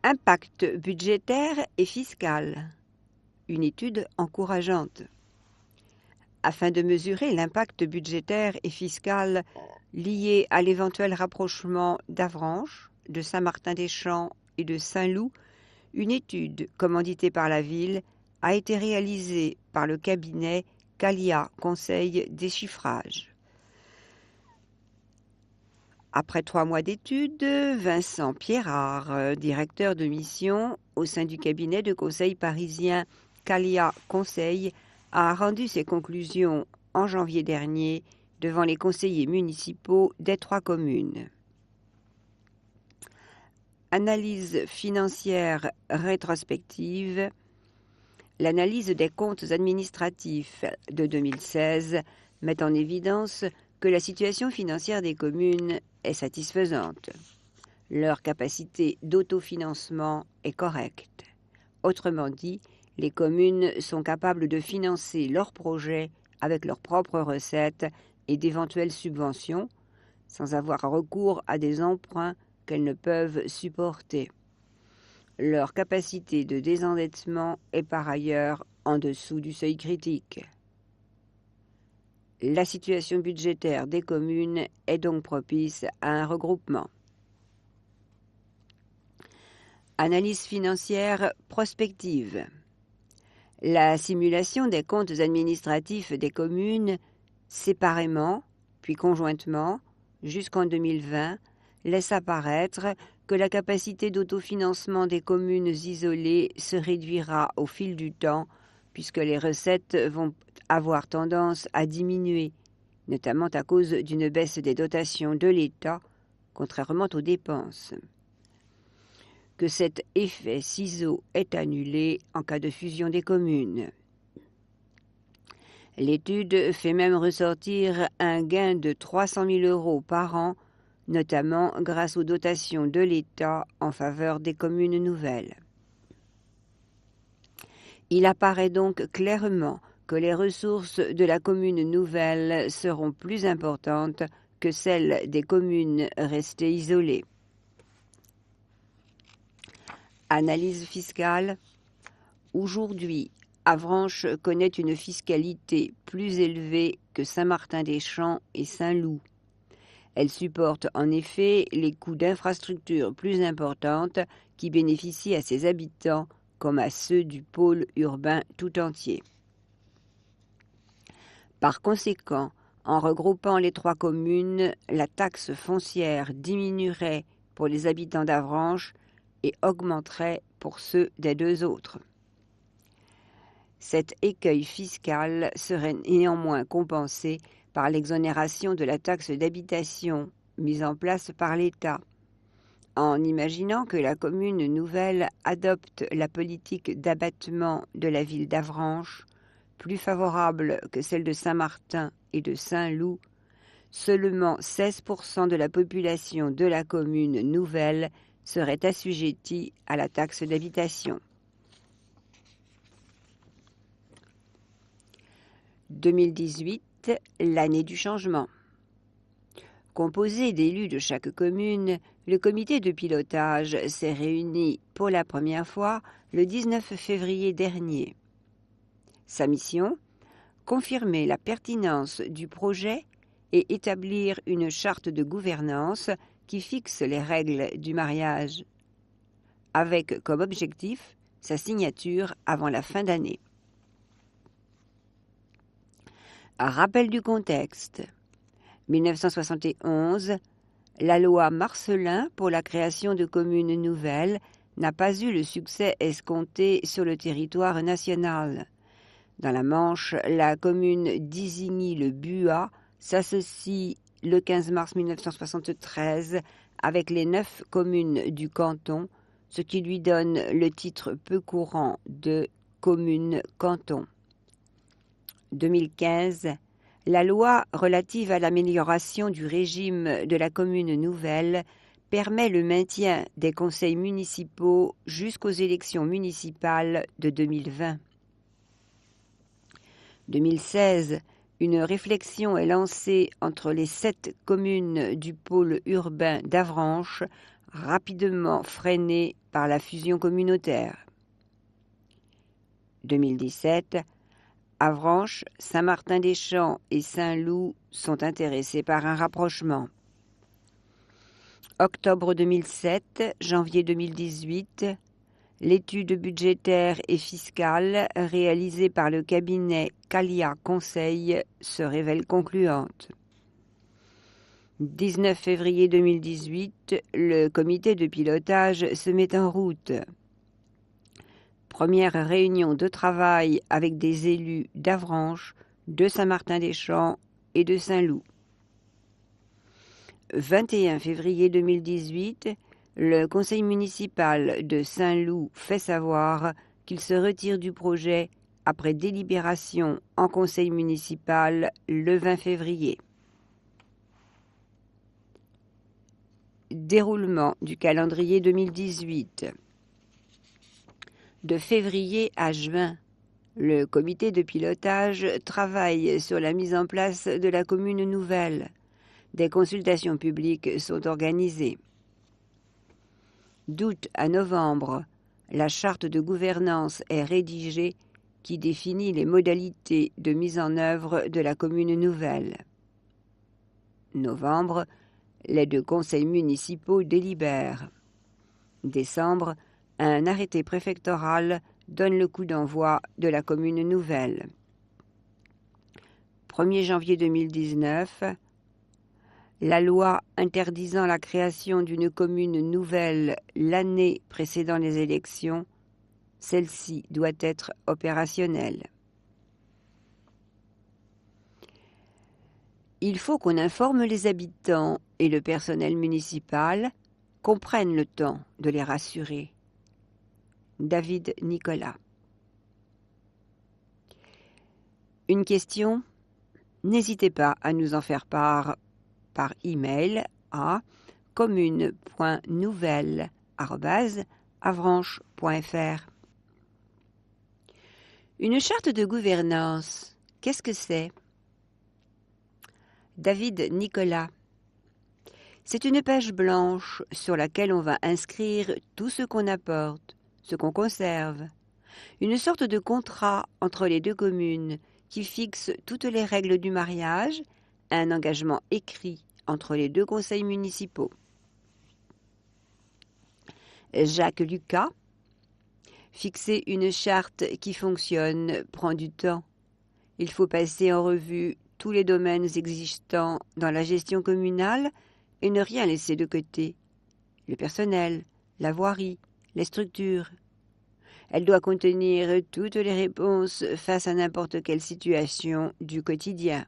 Impact budgétaire et fiscal. Une étude encourageante. Afin de mesurer l'impact budgétaire et fiscal lié à l'éventuel rapprochement d'Avranches, de Saint-Martin-des-Champs et de Saint-Loup, une étude commanditée par la ville a été réalisée par le cabinet Calia Conseil Déchiffrage. Après 3 mois d'études, Vincent Pierrard, directeur de mission au sein du cabinet de conseil parisien Calia Conseil, a rendu ses conclusions en janvier dernier devant les conseillers municipaux des 3 communes. Analyse financière rétrospective. L'analyse des comptes administratifs de 2016 met en évidence que la situation financière des communes est satisfaisante. Leur capacité d'autofinancement est correcte. Autrement dit, les communes sont capables de financer leurs projets avec leurs propres recettes et d'éventuelles subventions, sans avoir recours à des emprunts qu'elles ne peuvent supporter. Leur capacité de désendettement est par ailleurs en dessous du seuil critique. La situation budgétaire des communes est donc propice à un regroupement. Analyse financière prospective. La simulation des comptes administratifs des communes, séparément, puis conjointement, jusqu'en 2020, laisse apparaître que la capacité d'autofinancement des communes isolées se réduira au fil du temps, puisque les recettes vont avoir tendance à diminuer, notamment à cause d'une baisse des dotations de l'État, contrairement aux dépenses. Que cet effet ciseau est annulé en cas de fusion des communes. L'étude fait même ressortir un gain de 300 000 € par an, notamment grâce aux dotations de l'État en faveur des communes nouvelles. Il apparaît donc clairement que les ressources de la commune nouvelle seront plus importantes que celles des communes restées isolées. Analyse fiscale. Aujourd'hui, Avranches connaît une fiscalité plus élevée que Saint-Martin-des-Champs et Saint-Loup. Elle supporte en effet les coûts d'infrastructures plus importantes qui bénéficient à ses habitants comme à ceux du pôle urbain tout entier. Par conséquent, en regroupant les 3 communes, la taxe foncière diminuerait pour les habitants d'Avranches et augmenterait pour ceux des 2 autres. Cet écueil fiscal serait néanmoins compensé par l'exonération de la taxe d'habitation mise en place par l'État. En imaginant que la commune nouvelle adopte la politique d'abattement de la ville d'Avranches, plus favorable que celle de Saint-Martin et de Saint-Loup, seulement 16% de la population de la commune nouvelle serait assujettie à la taxe d'habitation. 2018, l'année du changement. Composé d'élus de chaque commune, le comité de pilotage s'est réuni pour la première fois le 19 février dernier. Sa mission ? Confirmer la pertinence du projet et établir une charte de gouvernance qui fixe les règles du mariage, avec comme objectif sa signature avant la fin d'année. Rappel du contexte. 1971, la loi Marcellin pour la création de communes nouvelles n'a pas eu le succès escompté sur le territoire national. Dans la Manche, la commune d'Isigny-le-Buat s'associe le 15 mars 1973 avec les 9 communes du canton, ce qui lui donne le titre peu courant de commune-canton. 2015, la loi relative à l'amélioration du régime de la commune nouvelle permet le maintien des conseils municipaux jusqu'aux élections municipales de 2020. 2016, une réflexion est lancée entre les 7 communes du pôle urbain d'Avranches rapidement freinée par la fusion communautaire. 2017, Avranches, Saint-Martin-des-Champs et Saint-Loup sont intéressés par un rapprochement. Octobre 2007, janvier 2018, l'étude budgétaire et fiscale réalisée par le cabinet Calia Conseil se révèle concluante. 19 février 2018, le comité de pilotage se met en route. Première réunion de travail avec des élus d'Avranches, de Saint-Martin-des-Champs et de Saint-Loup. 21 février 2018, le conseil municipal de Saint-Loup fait savoir qu'il se retire du projet après délibération en conseil municipal le 20 février. Déroulement du calendrier 2018. De février à juin, le comité de pilotage travaille sur la mise en place de la commune nouvelle. Des consultations publiques sont organisées. D'août à novembre, la charte de gouvernance est rédigée qui définit les modalités de mise en œuvre de la commune nouvelle. Novembre, les 2 conseils municipaux délibèrent. Décembre, un arrêté préfectoral donne le coup d'envoi de la commune nouvelle. 1er janvier 2019, la loi interdisant la création d'une commune nouvelle l'année précédant les élections, celle-ci doit être opérationnelle. Il faut qu'on informe les habitants et le personnel municipal, qu'on prenne le temps de les rassurer. David Nicolas. Une question? N'hésitez pas à nous en faire part par email à commune.nouvelle@avranches.fr. Une charte de gouvernance, qu'est-ce que c'est? David Nicolas. C'est une page blanche sur laquelle on va inscrire tout ce qu'on apporte, ce qu'on conserve. Une sorte de contrat entre les 2 communes qui fixe toutes les règles du mariage, un engagement écrit entre les 2 conseils municipaux. Jacques Lucas. Fixer une charte qui fonctionne prend du temps. Il faut passer en revue tous les domaines existants dans la gestion communale et ne rien laisser de côté. Le personnel, la voirie, les structures. Elle doit contenir toutes les réponses face à n'importe quelle situation du quotidien.